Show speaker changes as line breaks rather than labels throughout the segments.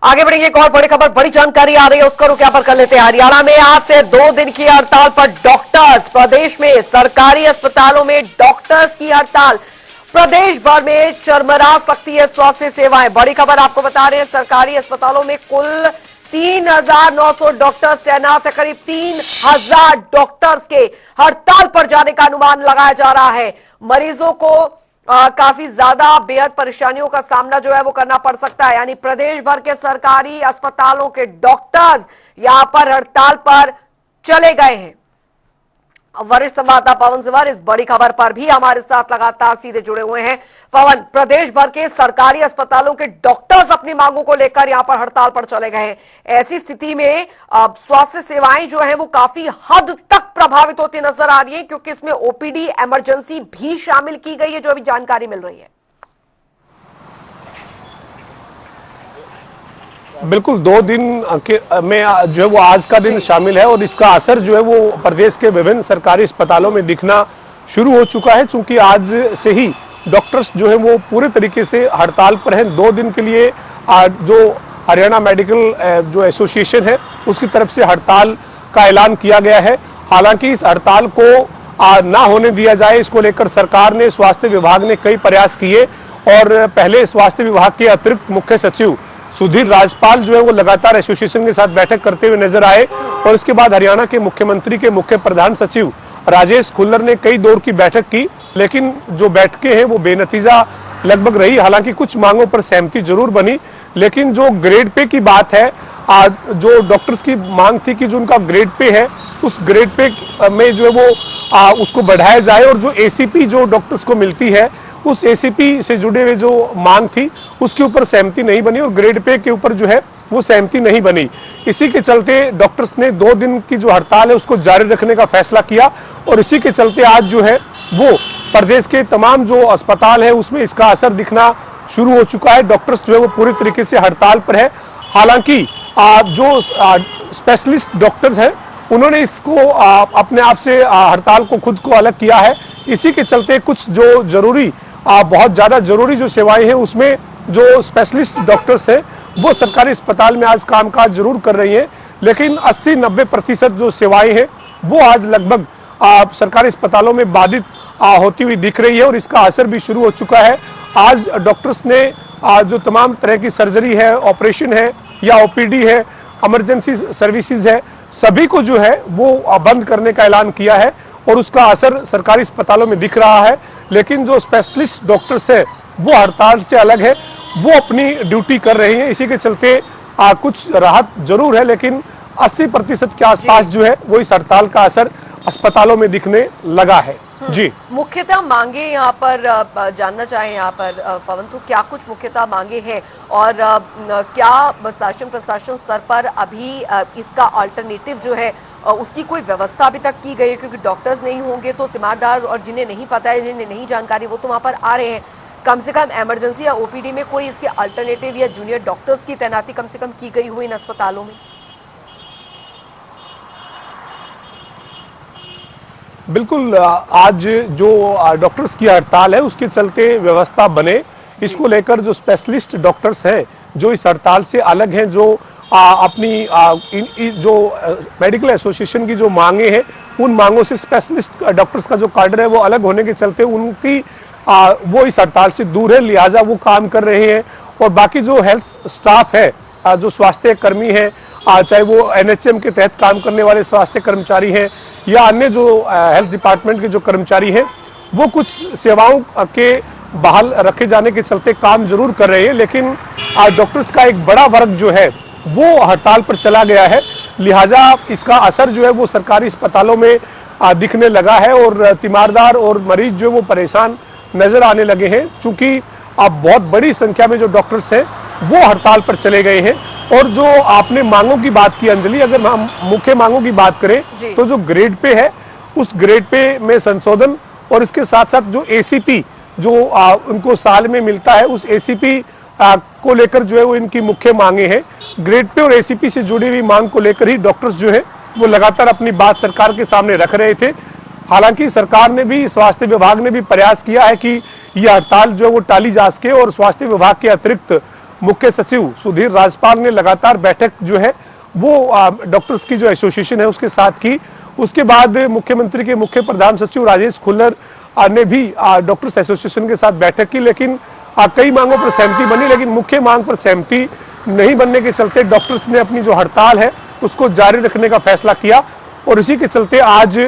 आगे बढ़ेंगे। एक और बड़ी खबर, बड़ी जानकारी आ रही है, उसका रुख यहाँ पर कर लेते हैं। हरियाणा में आज से 2 दिन की हड़ताल पर डॉक्टर्स। प्रदेश में सरकारी अस्पतालों में डॉक्टर्स की हड़ताल। प्रदेश भर में चरमरा सकती है स्वास्थ्य सेवाएं। बड़ी खबर आपको बता रहे हैं, सरकारी अस्पतालों में कुल 3,900 डॉक्टर्स तैनात है। करीब 3,000 डॉक्टर्स के हड़ताल पर जाने का अनुमान लगाया जा रहा है। मरीजों को काफी ज्यादा बेहद परेशानियों का सामना जो है वो करना पड़ सकता है। यानी प्रदेश भर के सरकारी अस्पतालों के डॉक्टर्स यहां पर हड़ताल पर चले गए हैं। वरिष्ठ संवाददाता पवन सिवार इस बड़ी खबर पर भी हमारे साथ लगातार सीधे जुड़े हुए हैं। पवन, प्रदेश भर के सरकारी अस्पतालों के डॉक्टर्स अपनी मांगों को लेकर यहां पर हड़ताल पर चले गए हैं। ऐसी स्थिति में स्वास्थ्य सेवाएं जो है वो काफी हद तक प्रभावित होती नजर आ रही है, क्योंकि इसमें ओपीडी इमरजेंसी भी शामिल की गई है, जो अभी जानकारी मिल रही है।
बिल्कुल 2 दिन में जो है वो आज का दिन शामिल है और इसका असर जो है वो प्रदेश के विभिन्न सरकारी अस्पतालों में दिखना शुरू हो चुका है। चूंकि आज से ही डॉक्टर्स जो है वो पूरे तरीके से हड़ताल पर हैं। 2 दिन के लिए जो हरियाणा मेडिकल जो एसोसिएशन है उसकी तरफ से हड़ताल का ऐलान किया गया है। हालांकि इस हड़ताल को ना होने दिया जाए, इसको लेकर सरकार ने, स्वास्थ्य विभाग ने कई प्रयास किए और पहले स्वास्थ्य विभाग के अतिरिक्त मुख्य सचिव सुधीर राजपाल जो है वो लगातार एसोसिएशन के साथ बैठक करते हुए नजर आए और इसके बाद हरियाणा के मुख्यमंत्री के मुख्य प्रधान सचिव राजेश खुल्लर ने कई दौर की बैठक की, लेकिन जो बैठकें हैं वो बेनतीजा लगभग रही। हालांकि कुछ मांगों पर सहमति जरूर बनी, लेकिन जो ग्रेड पे की बात है, जो डॉक्टर्स की मांग थी कि जो उनका ग्रेड पे है उस ग्रेड पे में जो है वो उसको बढ़ाया जाए और जो एसीपी जो डॉक्टर्स को मिलती है उस एसीपी से जुड़े हुए जो मांग थी उसके ऊपर सहमति नहीं बनी और ग्रेड पे के ऊपर जो है वो सहमति नहीं बनी। इसी के चलते डॉक्टर्स ने 2 दिन की जो हड़ताल है उसको जारी रखने का फैसला किया और इसी के चलते आज जो है वो प्रदेश के तमाम जो अस्पताल है उसमें इसका असर दिखना शुरू हो चुका है। डॉक्टर्स जो है वो पूरी तरीके से हड़ताल पर है। हालांकि जो स्पेशलिस्ट डॉक्टर्स हैं उन्होंने इसको अपने आप से हड़ताल को खुद को अलग किया है। इसी के चलते कुछ जो जरूरी बहुत ज़्यादा जरूरी जो सेवाएं हैं उसमें जो स्पेशलिस्ट डॉक्टर्स हैं वो सरकारी अस्पताल में आज कामकाज जरूर कर रही हैं, लेकिन 80-90% जो सेवाएं हैं वो आज लगभग सरकारी अस्पतालों में बाधित होती हुई दिख रही है और इसका असर भी शुरू हो चुका है। आज डॉक्टर्स ने जो तमाम तरह की सर्जरी है, ऑपरेशन है या ओपीडी है, इमरजेंसी सर्विसेज है, सभी को जो है वो बंद करने का ऐलान किया है और उसका असर सरकारी अस्पतालों में दिख रहा है। लेकिन जो स्पेशलिस्ट डॉक्टर्स है वो हड़ताल से अलग है, वो अपनी ड्यूटी कर रहे हैं। इसी के चलते कुछ राहत जरूर है, लेकिन 80% के आसपास जो है वो इस हड़ताल का असर अस्पतालों में दिखने लगा है। जी,
मुख्यतः मांगे यहाँ पर जानना चाहें यहाँ पर पवन, तो क्या कुछ मुख्यतः मांगे हैं और क्या शासन प्रशासन स्तर पर अभी इसका अल्टरनेटिव जो है उसकी कोई व्यवस्था अभी तक की गई है? क्योंकि डॉक्टर्स नहीं होंगे तो तीमारदार और जिन्हें नहीं पता है, जिन्हें नहीं जानकारी, वो तो वहाँ पर आ रहे हैं। कम से कम इमरजेंसी या ओपीडी में कोई इसके अल्टरनेटिव या जूनियर डॉक्टर्स की तैनाती कम से कम की गई हो इन अस्पतालों में?
बिल्कुल, आज जो डॉक्टर्स की हड़ताल है उसके चलते व्यवस्था बने, इसको लेकर जो स्पेशलिस्ट डॉक्टर्स हैं जो इस हड़ताल से अलग हैं, जो अपनी जो मेडिकल एसोसिएशन की जो मांगे हैं उन मांगों से स्पेशलिस्ट डॉक्टर्स का जो कार्डर है वो अलग होने के चलते उनकी वो इस हड़ताल से दूर है, लिहाजा वो काम कर रहे हैं। और बाकी जो हेल्थ स्टाफ है, जो स्वास्थ्य कर्मी है, चाहे वो एनएचएम के तहत काम करने वाले स्वास्थ्य कर्मचारी हैं या अन्य जो हेल्थ डिपार्टमेंट के जो कर्मचारी हैं, वो कुछ सेवाओं के बहाल रखे जाने के चलते काम जरूर कर रहे हैं, लेकिन डॉक्टर्स का एक बड़ा वर्ग जो है वो हड़ताल पर चला गया है। लिहाजा इसका असर जो है वो सरकारी अस्पतालों में दिखने लगा है और तीमारदार और मरीज जो है वो परेशान नजर आने लगे हैं। चूंकि अब बहुत बड़ी संख्या में जो डॉक्टर्स हैं वो हड़ताल पर चले गए हैं। और जो आपने मांगों की बात की अंजलि, अगर हम मुख्य मांगों की बात करें तो जो ग्रेड पे है उस ग्रेड पे में संशोधन और इसके साथ साथ जो एसीपी जो उनको साल में मिलता है उस एसीपी को लेकर जो है वो इनकी मुख्य मांगे हैं। ग्रेड पे और एसीपी से जुड़ी हुई मांग को लेकर ही डॉक्टर्स जो है वो लगातार अपनी बात सरकार के सामने रख रहे थे। हालांकि सरकार ने भी, स्वास्थ्य विभाग ने भी प्रयास किया है कि यह हड़ताल जो है वो टाली जा सके और स्वास्थ्य विभाग के अतिरिक्त मुख्य सचिव सुधीर राजपाल ने लगातार बैठक जो है वो डॉक्टर्स की जो एसोसिएशन है उसके साथ की। उसके बाद मुख्यमंत्री के मुख्य प्रधान सचिव राजेश खुल्लर ने भी डॉक्टर्स एसोसिएशन के साथ बैठक की, लेकिन कई मांगों पर सहमति बनी, लेकिन मुख्य मांग पर सहमति नहीं बनने के चलते डॉक्टर्स ने अपनी जो हड़ताल है उसको जारी रखने का फैसला किया। और इसी के चलते आज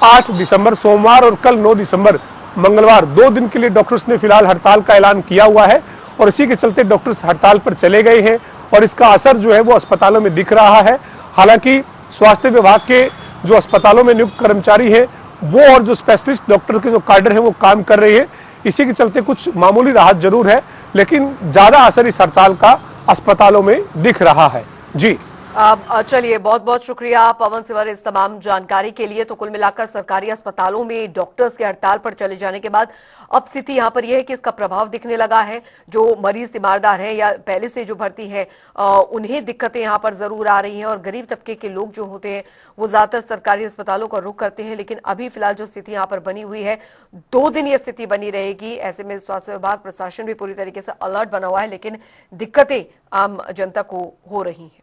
8 दिसंबर सोमवार और कल 9 दिसंबर मंगलवार 2 दिन के लिए डॉक्टर्स ने फिलहाल हड़ताल का ऐलान किया हुआ है। और इसी के चलते डॉक्टर्स हड़ताल पर चले गए हैं और इसका असर जो है वो अस्पतालों में दिख रहा है। हालांकि स्वास्थ्य विभाग के जो अस्पतालों में नियुक्त कर्मचारी हैं वो और जो स्पेशलिस्ट डॉक्टर के जो काडर है वो काम कर रहे हैं। इसी के चलते कुछ मामूली राहत जरूर है, लेकिन ज्यादा असर इस हड़ताल का अस्पतालों में दिख रहा है। जी
चलिए, बहुत बहुत शुक्रिया पवन सिवर इस तमाम जानकारी के लिए। तो कुल मिलाकर सरकारी अस्पतालों में डॉक्टर्स के हड़ताल पर चले जाने के बाद अब स्थिति यहां पर यह है कि इसका प्रभाव दिखने लगा है। जो मरीज तीमारदार हैं या पहले से जो भर्ती है उन्हें दिक्कतें यहां पर जरूर आ रही हैं और गरीब तबके के लोग जो होते हैं वो ज्यादातर सरकारी अस्पतालों का रुख करते हैं। लेकिन अभी फिलहाल जो स्थिति यहां पर बनी हुई है, 2 दिन ये स्थिति बनी रहेगी। ऐसे में स्वास्थ्य विभाग प्रशासन भी पूरी तरीके से अलर्ट बना हुआ है, लेकिन दिक्कतें आम जनता को हो रही हैं।